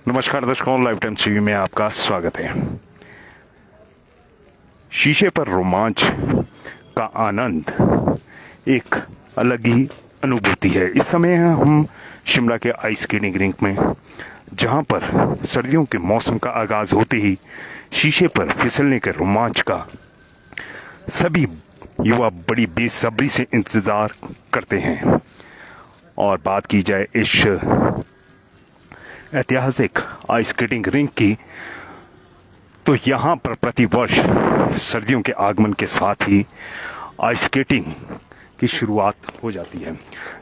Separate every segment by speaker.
Speaker 1: नमस्कार दर्शकों, live time TV में आपका स्वागत है। शीशे पर रोमांच का आनंद एक अलग ही अनुभूति है। इस समय हम शिमला के आइस स्केटिंग रिंक में, जहां पर सर्दियों के मौसम का आगाज होते ही शीशे पर फिसलने के रोमांच का सभी युवा बड़ी बेसब्री से इंतजार करते हैं। और बात की जाए इस ऐतिहासिक आइस स्केटिंग रिंक की, तो यहाँ पर प्रतिवर्ष सर्दियों के आगमन के साथ ही आइस स्केटिंग की शुरुआत हो जाती है।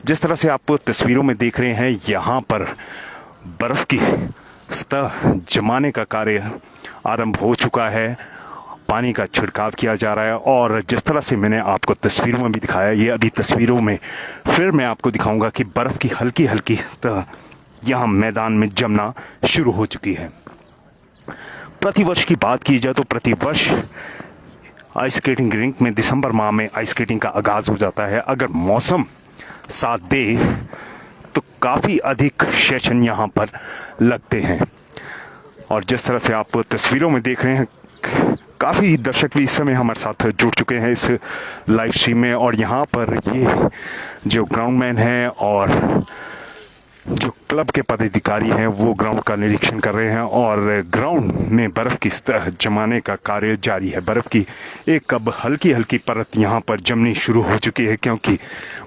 Speaker 1: जिस तरह से आप तस्वीरों में देख रहे हैं, यहाँ पर बर्फ की सतह जमाने का कार्य आरंभ हो चुका है। पानी का छिड़काव किया जा रहा है और जिस तरह से मैंने आपको तस्वीरों में भी दिखाया, ये अभी तस्वीरों में फिर मैं आपको दिखाऊंगा कि बर्फ की हल्की हल्की सतह यहाँ मैदान में जमना शुरू हो चुकी है। प्रतिवर्ष की बात की जाए तो प्रतिवर्ष आइस स्केटिंग रिंक में दिसंबर माह में आइस स्केटिंग का आगाज हो जाता है। अगर मौसम साथ दे तो काफी अधिक सेशन यहाँ पर लगते हैं। और जिस तरह से आप तस्वीरों में देख रहे हैं, काफी दर्शक भी इस समय हमारे साथ जुड़ चुके हैं इस लाइव स्ट्रीम में। और यहाँ पर ये जो ग्राउंडमैन है और जो क्लब के पदाधिकारी हैं वो ग्राउंड का निरीक्षण कर रहे हैं और ग्राउंड में बर्फ की सतह जमाने का कार्य जारी है। बर्फ की एक अब हल्की हल्की परत यहाँ पर जमनी शुरू हो चुकी है, क्योंकि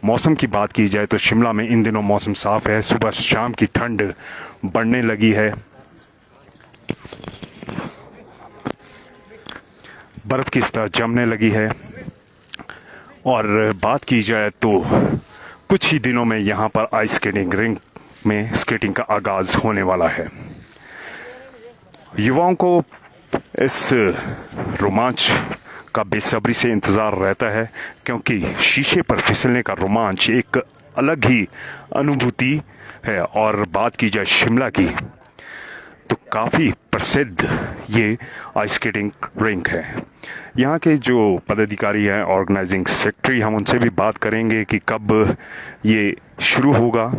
Speaker 1: मौसम की बात की जाए तो शिमला में इन दिनों मौसम साफ है। सुबह शाम की ठंड बढ़ने लगी है, बर्फ की सतह जमने लगी है। और बात की जाए तो कुछ ही दिनों में यहाँ पर आइस स्केटिंग रिंक में स्केटिंग का आगाज होने वाला है। युवाओं को इस रोमांच का बेसब्री से इंतजार रहता है, क्योंकि शीशे पर फिसलने का रोमांच एक अलग ही अनुभूति है। और बात की जाए शिमला की, तो काफी प्रसिद्ध ये आइस स्केटिंग रिंक है। यहाँ के जो पदाधिकारी हैं, ऑर्गेनाइजिंग सेक्रेटरी, हम उनसे भी बात करेंगे कि कब ये शुरू होगा।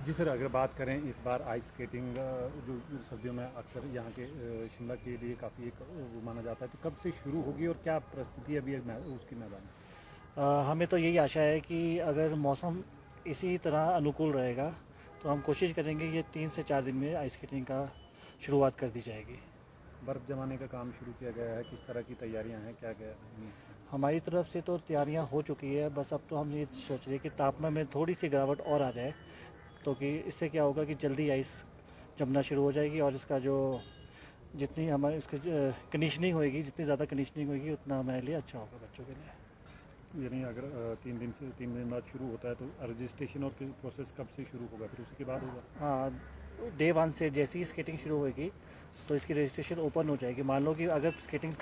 Speaker 2: जी सर, अगर बात करें इस बार आइस स्केटिंग जो सर्दियों में अक्सर यहाँ के शिमला के लिए काफ़ी एक वो माना जाता है, तो कब से शुरू होगी और क्या परिस्थिति अभी उसकी मैदान में?
Speaker 3: हमें तो यही आशा है कि अगर मौसम इसी तरह अनुकूल रहेगा तो हम कोशिश करेंगे कि 3 से 4 दिन में आइस स्केटिंग का शुरुआत कर दी जाएगी।
Speaker 2: बर्फ़ जमाने का काम शुरू किया गया है, किस तरह की तैयारियाँ हैं, क्या क्या?
Speaker 3: हमारी तरफ से तो तैयारियां हो चुकी है, बस अब तो हम ये सोच रहे हैं कि तापमान में थोड़ी सी गिरावट और आ जाए, तो कि इससे क्या होगा कि जल्दी आइस जमना शुरू हो जाएगी और इसका जो जितनी हमारी इसकी कंडीशनिंग होएगी, जितनी ज़्यादा कंडीशनिंग होगी उतना हमारे लिए अच्छा होगा बच्चों के लिए।
Speaker 2: यानी अगर 3 दिन बाद शुरू होता है तो रजिस्ट्रेशन और प्रोसेस कब से शुरू होगा, फिर उसके बाद होगा?
Speaker 3: हाँ, डे 1 से जैसी ही स्केटिंग शुरू होगी तो इसकी रजिस्ट्रेशन ओपन हो जाएगी। मान लो कि अगर स्केटिंग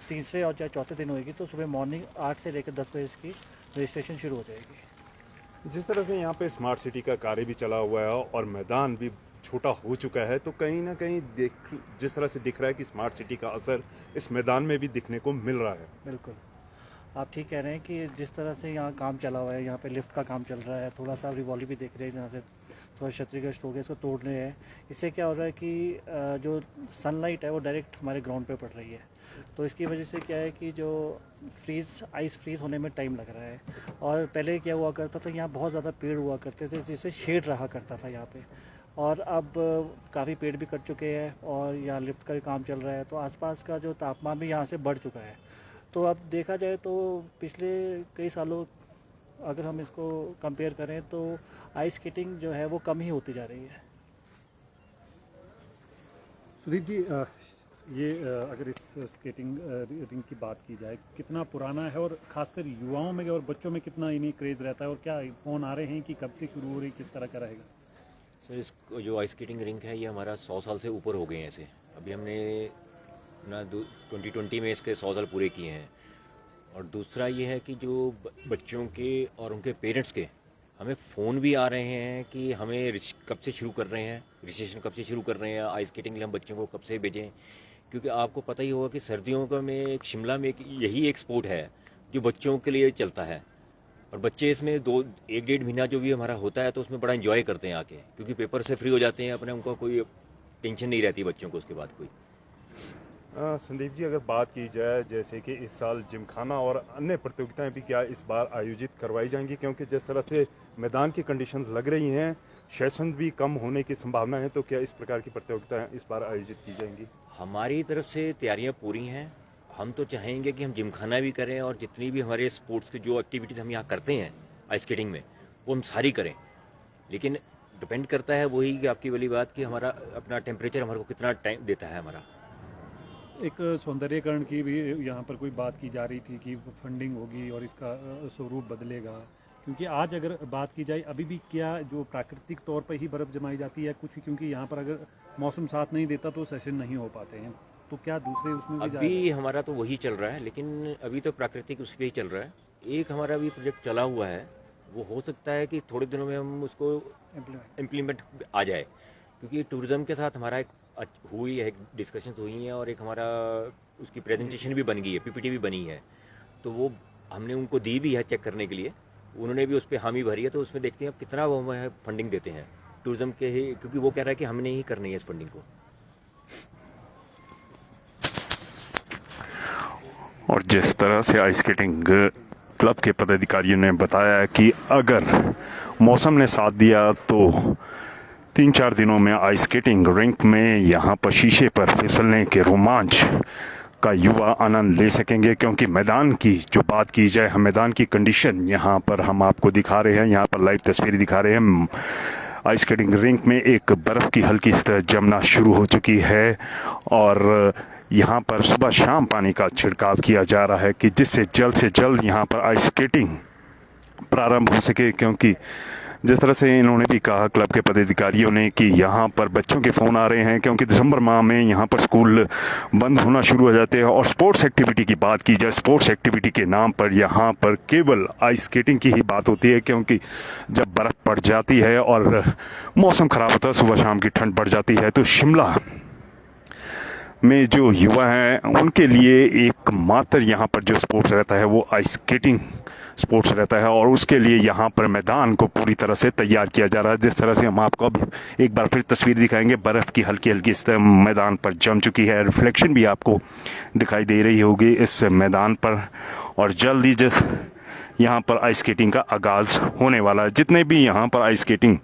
Speaker 3: तीसरे और चाहे चौथे दिन होएगी तो सुबह मॉर्निंग 8 से लेकर 10 बजे इसकी रजिस्ट्रेशन शुरू हो जाएगी।
Speaker 1: जिस तरह से यहाँ पे स्मार्ट सिटी का कार्य भी चला हुआ है और मैदान भी छोटा हो चुका है, तो कहीं ना कहीं जिस तरह से दिख रहा है कि स्मार्ट सिटी का असर इस मैदान में भी दिखने को मिल रहा है।
Speaker 3: बिल्कुल, आप ठीक कह रहे हैं कि जिस तरह से यहाँ काम चला हुआ है, यहाँ पे लिफ्ट का काम चल रहा है, थोड़ा सा रिवॉल्व भी देख रहे हैं जहाँ से थोड़ा क्षतिग्रस्त हो गया, इसको तोड़ रहे हैं। इससे क्या हो रहा है कि जो सनलाइट है वो डायरेक्ट हमारे ग्राउंड पे पड़ रही है, तो इसकी वजह से क्या है कि जो आइस फ्रीज होने में टाइम लग रहा है। और पहले क्या हुआ करता था, यहाँ बहुत ज़्यादा पेड़ हुआ करते थे जिससे शेड रहा करता था यहाँ पे, और अब काफ़ी पेड़ भी कट चुके हैं और यहाँ लिफ्ट का भी काम चल रहा है, तो आसपास का जो तापमान भी यहाँ से बढ़ चुका है। तो अब देखा जाए तो पिछले कई सालों अगर हम इसको कंपेयर करें तो आइस स्केटिंग जो है वो कम ही होती जा रही है।
Speaker 2: सुदीप जी, ये अगर इस स्केटिंग रिंग की बात की जाए, कितना पुराना है और खासकर युवाओं में और बच्चों में कितना इन्हें क्रेज़ रहता है, और क्या फ़ोन आ रहे हैं कि कब से शुरू हो रही, किस तरह का रहेगा?
Speaker 4: सर, इस जो आइस स्केटिंग रिंक है ये हमारा 100 साल से ऊपर हो गए हैं ऐसे। अभी हमने अपना 2020 में इसके 100 साल पूरे किए हैं। और दूसरा ये है कि जो बच्चों के और उनके पेरेंट्स के हमें फ़ोन भी आ रहे हैं कि हमें कब से शुरू कर रहे हैं, रजिस्ट्रेशन कब से शुरू कर रहे हैं, आइस स्केटिंग के लिए हम बच्चों को कब से भेजें। क्योंकि आपको पता ही होगा कि सर्दियों का में एक शिमला में यही एक स्पोर्ट है जो बच्चों के लिए चलता है, और बच्चे इसमें 1-1.5 महीना जो भी हमारा होता है तो उसमें बड़ा एंजॉय करते हैं आके, क्योंकि पेपर से फ्री हो जाते हैं अपने, उनको कोई टेंशन नहीं रहती बच्चों को उसके बाद कोई।
Speaker 1: संदीप जी, अगर बात की जाए जैसे कि इस साल जिमखाना और अन्य प्रतियोगिताएं भी क्या इस बार आयोजित करवाई जाएंगी, क्योंकि जिस तरह से मैदान की कंडीशंस लग रही हैं, सेशन भी कम होने की संभावना है, तो क्या इस प्रकार की प्रतियोगिताएं इस बार आयोजित की जाएंगी?
Speaker 4: हमारी तरफ से तैयारियां पूरी हैं। हम तो चाहेंगे कि हम जिमखाना भी करें और जितनी भी हमारे स्पोर्ट्स की जो एक्टिविटीज़ हम यहाँ करते हैं आइस स्केटिंग में वो हम सारी करें, लेकिन डिपेंड करता है वही कि आपकी वाली बात कि हमारा अपना टेम्परेचर हमारे को कितना टाइम देता है हमारा।
Speaker 2: एक सौंदर्यीकरण की भी यहाँ पर कोई बात की जा रही थी कि फंडिंग होगी और इसका स्वरूप बदलेगा, क्योंकि आज अगर बात की जाए अभी भी क्या जो प्राकृतिक तौर पर ही बर्फ़ जमाई जाती है कुछ, क्योंकि यहाँ पर अगर मौसम साथ नहीं देता तो सेशन नहीं हो पाते हैं, तो क्या दूसरे उसमें भी
Speaker 4: अभी हमारा तो वही चल रहा है, लेकिन अभी तो प्राकृतिक उस पर ही चल रहा है। एक हमारा भी प्रोजेक्ट चला हुआ है, वो हो सकता है कि थोड़े दिनों में हम उसको इम्प्लीमेंट आ जाए, क्योंकि टूरिज़्म के साथ हमारा एक हुई है, डिस्कशंस हुई हैं और एक हमारा उसकी प्रेजेंटेशन भी बन गई है, पीपीटी भी बनी है, तो वो हमने उनको दी भी है चेक करने के लिए, उन्होंने भी उस पर हामी भरी है, तो उसमें देखते हैं अब कितना वो हमें फंडिंग देते हैं टूरिज़्म के ही, क्योंकि वो कह रहा है कि हमने ही करनी है इस फंडिंग को।
Speaker 1: और जिस तरह से आइस स्केटिंग क्लब के पदाधिकारियों ने बताया कि अगर मौसम ने साथ दिया तो 3-4 दिनों में आइस स्केटिंग रिंक में यहाँ पर शीशे पर फिसलने के रोमांच का युवा आनंद ले सकेंगे, क्योंकि मैदान की जो बात की जाए, हम मैदान की कंडीशन यहाँ पर हम आपको दिखा रहे हैं, यहाँ पर लाइव तस्वीरें दिखा रहे हैं। आइस स्केटिंग रिंक में एक बर्फ़ की हल्की सतह जमना शुरू हो चुकी है और यहाँ पर सुबह शाम पानी का छिड़काव किया जा रहा है कि जिससे जल्द से जल्द यहाँ पर आइस स्केटिंग प्रारंभ हो सके, क्योंकि जिस तरह से इन्होंने भी कहा क्लब के पदाधिकारियों ने कि यहाँ पर बच्चों के फ़ोन आ रहे हैं, क्योंकि दिसंबर माह में यहाँ पर स्कूल बंद होना शुरू हो जाते हैं। और स्पोर्ट्स एक्टिविटी की बात की जाए, स्पोर्ट्स एक्टिविटी के नाम पर यहाँ पर केवल आइस स्केटिंग की ही बात होती है, क्योंकि जब बर्फ़ पड़ जाती है और मौसम ख़राब होता है, सुबह शाम की ठंड बढ़ जाती है, तो शिमला में जो युवा हैं उनके लिए एकमात्र यहाँ पर जो स्पोर्ट्स रहता है वो आइस स्केटिंग स्पोर्ट्स रहता है, और उसके लिए यहाँ पर मैदान को पूरी तरह से तैयार किया जा रहा है। जिस तरह से हम आपको अब एक बार फिर तस्वीर दिखाएंगे, बर्फ़ की हल्की हल्की सतह मैदान पर जम चुकी है, रिफ्लेक्शन भी आपको दिखाई दे रही होगी इस मैदान पर, और जल्द ही यहाँ पर आइस स्केटिंग का आगाज़ होने वाला है। जितने भी यहाँ पर आइस स्केटिंग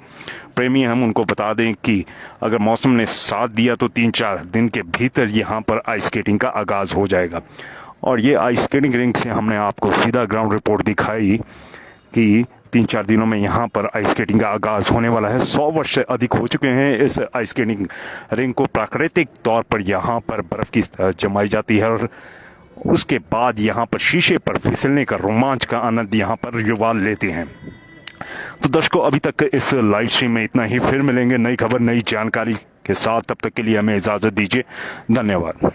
Speaker 1: प्रेमी हम उनको बता दें कि अगर मौसम ने साथ दिया तो 3-4 दिन के भीतर यहाँ पर आइस स्केटिंग का आगाज़ हो जाएगा। और ये आइस स्केटिंग रिंक से हमने आपको सीधा ग्राउंड रिपोर्ट दिखाई कि 3-4 दिनों में यहाँ पर आइस स्केटिंग का आगाज़ होने वाला है। 100 वर्ष से अधिक हो चुके हैं इस आइस स्केटिंग रिंक को प्राकृतिक तौर पर यहाँ पर बर्फ़ की जमाई जाती है, और उसके बाद यहाँ पर शीशे पर फिसलने का रोमांच का आनंद यहाँ पर युवा लेते हैं। तो दर्शकों, अभी तक इस लाइव स्ट्रीम में इतना ही, फिर मिलेंगे नई खबर नई जानकारी के साथ, तब तक के लिए हमें इजाज़त दीजिए। धन्यवाद।